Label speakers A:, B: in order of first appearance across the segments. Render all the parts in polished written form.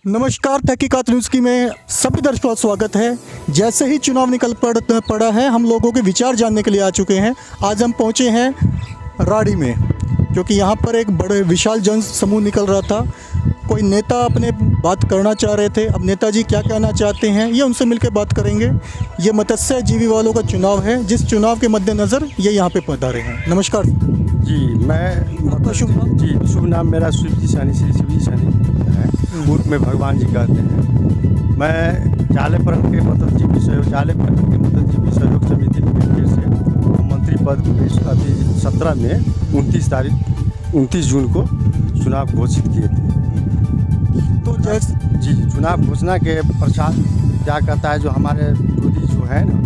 A: नमस्कार, तहकीकात न्यूज़ की में सभी दर्शकों का स्वागत है। जैसे ही चुनाव निकल पड़ा है, हम लोगों के विचार जानने के लिए आ चुके हैं। आज हम पहुंचे हैं राड़ी में, क्योंकि यहाँ पर एक बड़े विशाल जन समूह निकल रहा था। कोई नेता अपने बात करना चाह रहे थे। अब नेताजी क्या कहना चाहते हैं, ये उनसे मिलकर बात करेंगे। ये मत्स्य जीवी वालों का चुनाव है, जिस चुनाव के मद्देनज़र ये यहाँ पे पधारे हैं। नमस्कार
B: जी, मैं
A: आपका शुभ नाम?
B: जी, शुभ नाम मेरा शिवजी सैनी, श्री शिवजी सैनी है। उर्फ में भगवान जी कहते हैं। मैं जालेपरन के मतजीवी सहयोग समिति लिमिटेड से मंत्री पद अभी 17 में 29 जून को चुनाव घोषित किए थे।
A: तो जैसे
B: जी, चुनाव घोषणा के पश्चात क्या कहता है, जो हमारे विरोधी जो है ना,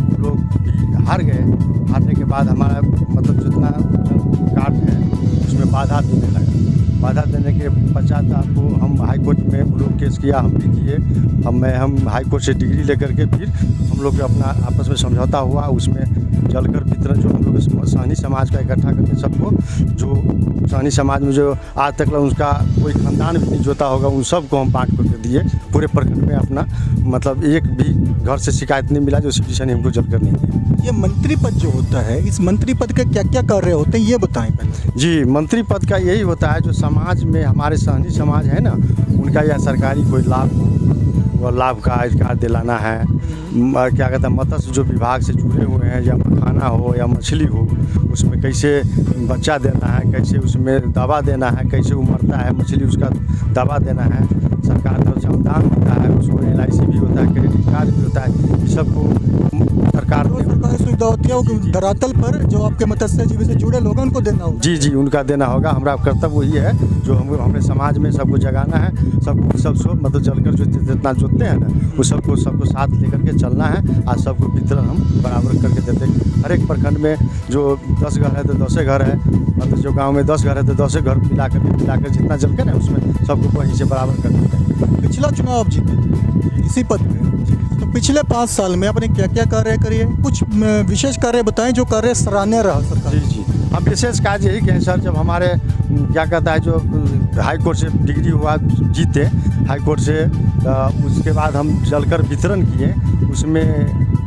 B: वो लोग भी हार गए। हारने के बाद हमारा मतलब जितना कार्ड है उसमें बाधा देने लगा। बाधा देने के पश्चात आपको हम हाई कोर्ट में वो लोग केस किया, हम भी किए। हम हाई कोर्ट से डिग्री लेकर के फिर हम लोग अपना आपस में समझौता हुआ। उसमें जलकर वितरण जो हम लोग साहनी समाज का इकट्ठा करके सबको, जो साहनी समाज में जो आज तक उसका कोई खानदान भी नहीं जोता होगा, उन सबको हम बांट करके दिए। पूरे प्रखंड में अपना मतलब एक भी घर से शिकायत नहीं मिला जो सिटीजन हमको जलकर नहीं दिया।
A: ये मंत्री पद जो होता है, इस मंत्री पद के क्या क्या कार्य होते हैं, ये बताएं पहले।
B: जी, मंत्री पद का यही होता है, जो समाज में हमारे सहनी समाज है ना, उनका या सरकारी कोई लाभ हो, और लाभ का अधिकार दिलाना है। क्या कहते हैं, मत्स्य जो विभाग से जुड़े हुए हैं, या मखाना हो या मछली हो, उसमें कैसे बच्चा देना है, कैसे उसमें दवा देना है, कैसे उमरता है मछली, उसका दवा देना है। सरकार तरफ से अनुदान होता है, उसको LIC भी होता है, क्रेडिट कार्ड भी होता है। ये सबको सरकार
A: सरकारी सुविधा होती है, वो धरातल पर जो आपके मत्स्य जीवी से जुड़े लोग हैं उनको देना होगा।
B: जी, उनका देना होगा। हमारा कर्तव्य वही है, जो हमें समाज में सबको जगाना है। सबको मतलब जलकर जो जितना जोतते हैं ना, वो सबको साथ लेकर के चलना है। आज सबको वितरण हम बराबर करके देते हैं। हर एक प्रखंड में जो 10 घर है तो 10 घर है, मतलब जो गांव में 10 घर है तो 10 घर मिलाकर जितना जल के ना, उसमें सबको वहीं से बराबर कर देते हैं।
A: पिछला चुनाव आप जीते थे इसी पद में, तो पिछले 5 साल में आपने क्या क्या कार्य करिए, कुछ विशेष कार्य बताएं जो कार्य सराहनीय रहा सरकार।
B: जी, हम विशेष कार्य यही कहें सर, जब हमारे क्या कहता है, जो हाई कोर्ट से डिग्री हुआ, जीते हाई कोर्ट से, उसके बाद हम जलकर वितरण किए। उसमें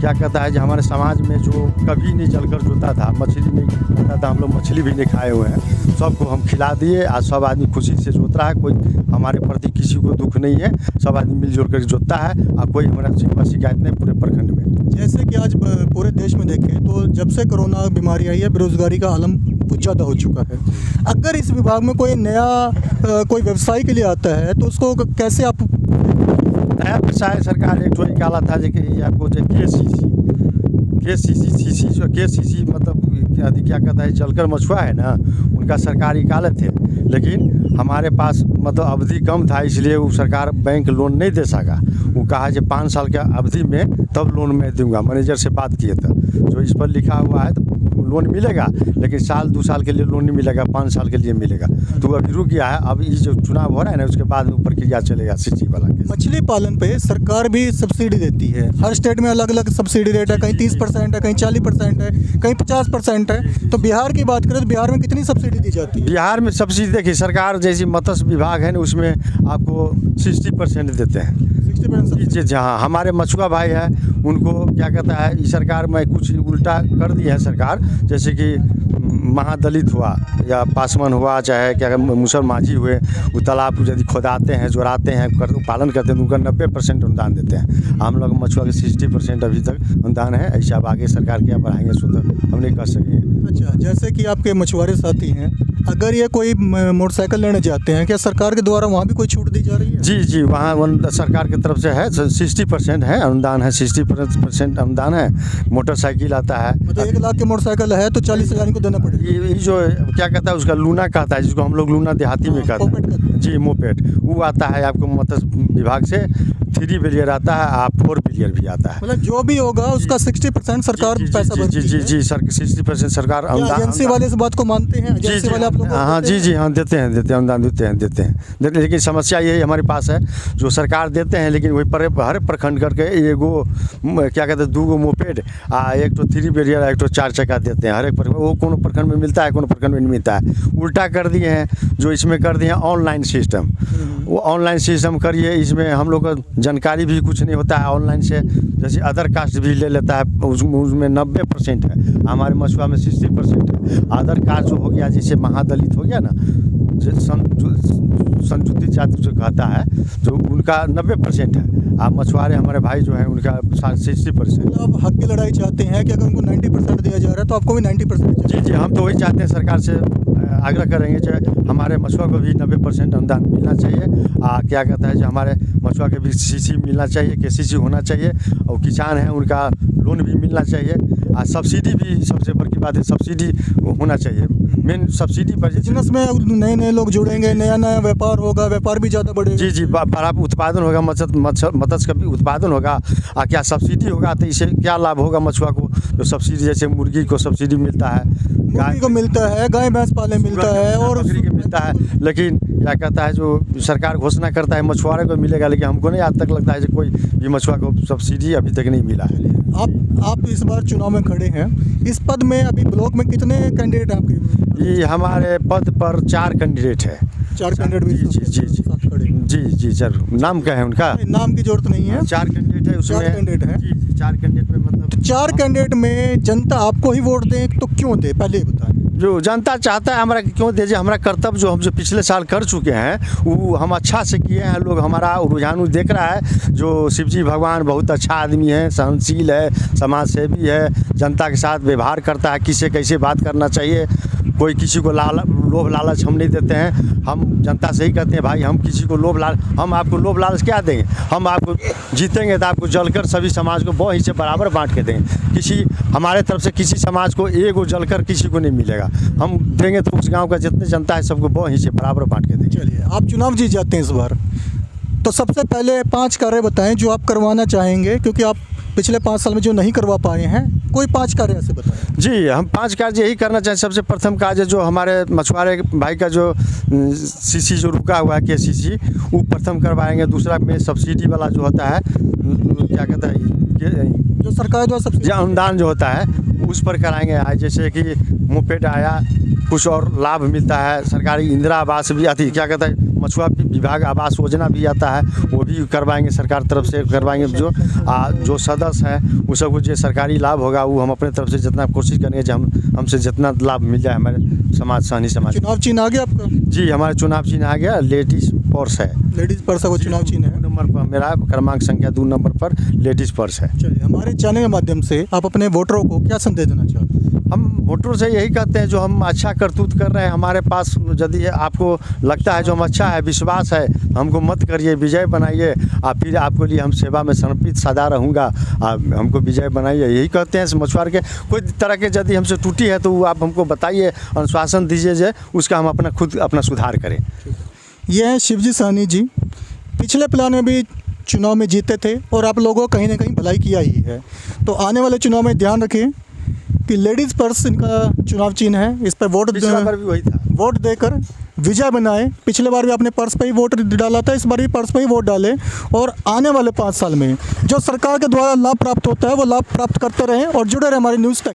B: क्या कहता है, जो हमारे समाज में जो कभी नहीं जलकर जोता था, मछली नहीं खाता था, हम लोग मछली भी नहीं खाए हुए हैं, सबको हम खिला दिए। आज सब आदमी खुशी से जोत रहा है, कोई हमारे प्रति किसी को दुख नहीं है। सब आदमी मिलजुल कर जोतता है और कोई हमारा शिकायत नहीं पूरे प्रखंड में।
A: जैसे कि आज पूरे देश में देखें तो जब से कोरोना बीमारी आई है, बेरोजगारी का आलम कुछ ज़्यादा हो चुका है। अगर इस विभाग में कोई नया कोई व्यवसाय के लिए आता है तो उसको कैसे आप
B: नया व्यवसाय सरकार एक निकाला था, जो कि आपको जो KCC मतलब क्या कहता है, जलकर मछुआ है ना, उनका सरकार निकाले थे। लेकिन हमारे पास मतलब अवधि कम था, इसलिए वो सरकार बैंक लोन नहीं दे सका। वो कहा कि 5 साल के अवधि में तब लोन मैं दूंगा। मैनेजर से बात किए थे, जो इस पर लिखा हुआ है तो लोन मिलेगा, लेकिन 2 साल के लिए लोन नहीं मिलेगा, 5 साल के लिए मिलेगा। तो अभी रुक गया है। अब ये जो चुनाव हो रहा है ना, उसके बाद प्रक्रिया चलेगा सिंचाई वाला के।
A: मछली पालन पे सरकार भी सब्सिडी देती है। हर स्टेट में अलग अलग सब्सिडी रेट है, कहीं 30% है, कहीं 40% है, कहीं 50% है। तो बिहार की बात करें तो बिहार में कितनी सब्सिडी दी जाती है?
B: बिहार में सब्सिडी देखिए, सरकार जैसी मत्स्य विभाग है ना, उसमें आपको 60% देते हैं।
A: 60%
B: जहाँ हमारे मछुआ भाई है, उनको क्या कहता है, इस सरकार में कुछ उल्टा कर दी है सरकार। जैसे कि महादलित हुआ या पासवान हुआ, चाहे क्या मुसर माझी हुए, वो तालाब यदि खोदाते हैं, जोड़ाते हैं, पालन करते हैं, तो उनका 90% अनुदान देते हैं। हम लोग मछुआ के 60% अभी तक अनुदान है। ऐसे अब आगे सरकार क्या बढ़ाएंगे सो तो हम नहीं कर सकेंगे।
A: अच्छा, जैसे कि आपके मछुआरे साथी हैं, अगर ये कोई मोटरसाइकिल लेने जाते हैं, क्या सरकार के द्वारा वहाँ भी कोई छूट दी जा रही है?
B: जी, वहाँ सरकार की तरफ से है, 60% है अनुदान है, 60% अनुदान है। मोटरसाइकिल आता है,
A: मतलब 1 लाख की मोटरसाइकिल है तो 40,000 को देना पड़ेगा।
B: ये जो क्या कहता है, उसका लूना कहता है, जिसको हम लोग लूना देहाती में कहते हैं। जी, मोपेड वो आता है आपको मत्स्य विभाग से। 3 व्हीलर आता है, 4 व्हीलर भी आता है।
A: मतलब जो भी होगा उसका 60% सरकार पैसा भरती है।
B: जी, 60% सरकार अनुदान।
A: एजेंसी वाले इस बात को मानते हैं? एजेंसी वाले आप लोगों को
B: हाँ, जी, हाँ, देते हैं अनुदान देते हैं। लेकिन समस्या यही हमारे पास है, जो सरकार देते हैं, लेकिन वही पर हर प्रखंड करके एगो क्या कहते हैं, 2 मोपेड, एक तो 3 व्हीलर, एक तो 4 चक्का देते हैं हर एक प्रखंड। वो कोनो प्रखंड में मिलता है, कोनो प्रखंड में नहीं मिलता है। उल्टा कर दिए हैं, जो इसमें कर दिए हैं ऑनलाइन सिस्टम। वो ऑनलाइन सिस्टम करिए, इसमें हम लोग को जानकारी भी कुछ नहीं होता है ऑनलाइन से। जैसे अदर कास्ट भी ले लेता है, उसमें 90% है, हमारे मछुआ में 60% है। अदर कास्ट जो हो गया, जैसे महादलित हो गया ना, संयुक्त जाति जो कहता है, जो उनका 90% है। आप मछुआरे हमारे भाई जो हैं उनका 60%।
A: आप हक की लड़ाई चाहते हैं कि अगर उनको 90% दिया जा रहा है तो आपको भी 90%?
B: जी जी, हम तो वही चाहते हैं, सरकार से आग्रह करेंगे जो हमारे मछुआ को भी 90% अनुदान मिलना चाहिए। क्या कहता है जो हमारे मछुआ के भी सीसी मिलना चाहिए, केसीसी होना चाहिए, और किसान हैं उनका लोन भी मिलना चाहिए। सब्सिडी भी सबसे बड़ी बात है, सब्सिडी होना चाहिए। मेन सब्सिडी पर
A: बिजनेस में नए नए लोग जुड़ेंगे, नया नया व्यापार होगा, व्यापार भी ज़्यादा बढ़ेगा।
B: जी जी, बड़ा उत्पादन होगा, मत्स्य का भी उत्पादन होगा। क्या सब्सिडी होगा तो इससे क्या लाभ होगा मछुआ को? जो सब्सिडी, जैसे मुर्गी को सब्सिडी मिलता है,
A: गाय को मिलता है, गाय भैंस पाले मिलता है, और
B: बकरी के मिलता है। लेकिन क्या कहता है जो सरकार घोषणा करता है मछुआरे को मिलेगा, लेकिन हमको नहीं आज तक लगता है कि कोई भी मछुआ को सब्सिडी अभी तक नहीं मिला है।
A: आप इस बार चुनाव में खड़े हैं, इस पद में अभी ब्लॉक में कितने कैंडिडेट हैं आपके?
B: ये हमारे पद पर 4 कैंडिडेट है।
A: 4 कैंडिडेट भी?
B: जी जी जी जी जी जरूर। नाम क्या है उनका?
A: नाम की जरूरत नहीं है।
B: 4 कैंडिडेट है उसमें।
A: 4 कैंडिडेट है।
B: जी जी, 4 कैंडिडेट में मतलब
A: 4 कैंडिडेट में जनता आपको ही वोट दे तो क्यों दे, पहले बताएं।
B: जो जनता चाहता है हमारा क्यों दे, हमारा कर्तव्य जो हम जो पिछले साल कर चुके हैं वो हम अच्छा से किए हैं। लोग हमारा रुझान देख रहा है, जो शिवजी भगवान बहुत अच्छा आदमी है, सहनशील है, समाज सेवी है, जनता के साथ व्यवहार करता है, किसे कैसे बात करना चाहिए, कोई किसी को लोभ लालच हम नहीं देते हैं। हम जनता से ही कहते हैं भाई, हम किसी को हम आपको लोभ लालच क्या देंगे? हम आपको जीतेंगे तो आपको जलकर सभी समाज को 2 हिस्से बराबर बांट के देंगे। किसी हमारे तरफ से किसी समाज को एगो जलकर किसी को नहीं मिलेगा। हम देंगे तो उस गांव का जितने जनता है सबको 2 हिस्से बराबर बांट के देंगे।
A: चलिए, आप चुनाव जीत जाते हैं इस बार, तो सबसे पहले 5 कार्य बताएं जो आप करवाना चाहेंगे, क्योंकि आप पिछले 5 साल में जो नहीं करवा पाए हैं, कोई 5 कार्य ऐसे बताएं।
B: जी, हम 5 कार्य यही करना चाहें। सबसे प्रथम कार्य जो हमारे मछुआरे भाई का जो सीसी जो रुका हुआ है, केसीसी, वो प्रथम करवाएंगे। दूसरा में सब्सिडी वाला जो होता है, क्या कहता है,
A: जो सरकार द्वारा सब्सिडी
B: अनुदान जो होता है उस पर कराएंगे। जैसे कि मोपेड आया, कुछ और लाभ मिलता है। सरकारी इंदिरा आवास भी आती है, क्या कहता है, मछुआ विभाग आवास योजना भी आता है, वो भी करवाएंगे, सरकार तरफ से करवाएंगे। जो सदस्य हैं वो सब कुछ जो सरकारी लाभ होगा वो हम अपने तरफ से जितना कोशिश करेंगे जो हमसे जितना लाभ मिल जाए हमारे समाज, सहनी समाज।
A: चुनाव चिन्ह आ गया आपका?
B: जी, हमारा चुनाव चिन्ह आ गया, लेडीज़ पर्स है।
A: लेडीज़ पर्स है वो चुनाव चिन्ह है।
B: 2 नंबर पर मेरा क्रमांक संख्या 2 नंबर पर लेडीज़ पर्स है।
A: चलिए, हमारे चैनल के माध्यम से आप अपने वोटरों को क्या संदेश देना चाहते हैं?
B: हम वोटरों से यही कहते हैं, जो हम अच्छा करतूत कर रहे हैं हमारे पास, यदि आपको लगता है जो हम अच्छा है, विश्वास है, हमको मत करिए, विजय बनाइए। फिर आपके लिए हम सेवा में समर्पित सदा रहूँगा, आप हमको विजय बनाइए, यही कहते हैं। मछुआरे के कोई तरह के यदि हमसे टूटी है तो आप हमको बताइए, अनुशासन दीजिए, जो उसका हम अपना सुधार करें।
A: ये हैं शिवजी सहनी जी, पिछले प्लान में भी चुनाव में जीते थे और आप लोगों को कहीं ना कहीं भलाई किया ही है। तो आने वाले चुनाव में ध्यान रखें कि लेडीज़ पर्स इनका चुनाव चिन्ह है, इस पर वोट
B: भी वही था,
A: वोट देकर विजय बनाए। पिछले बार भी आपने पर्स पे ही वोट डाला था, इस बार भी पर्स पे ही वोट डालें, और आने वाले 5 साल में जो सरकार के द्वारा लाभ प्राप्त होता है वो लाभ प्राप्त करते रहें और जुड़े रहें हमारी न्यूज़ तक।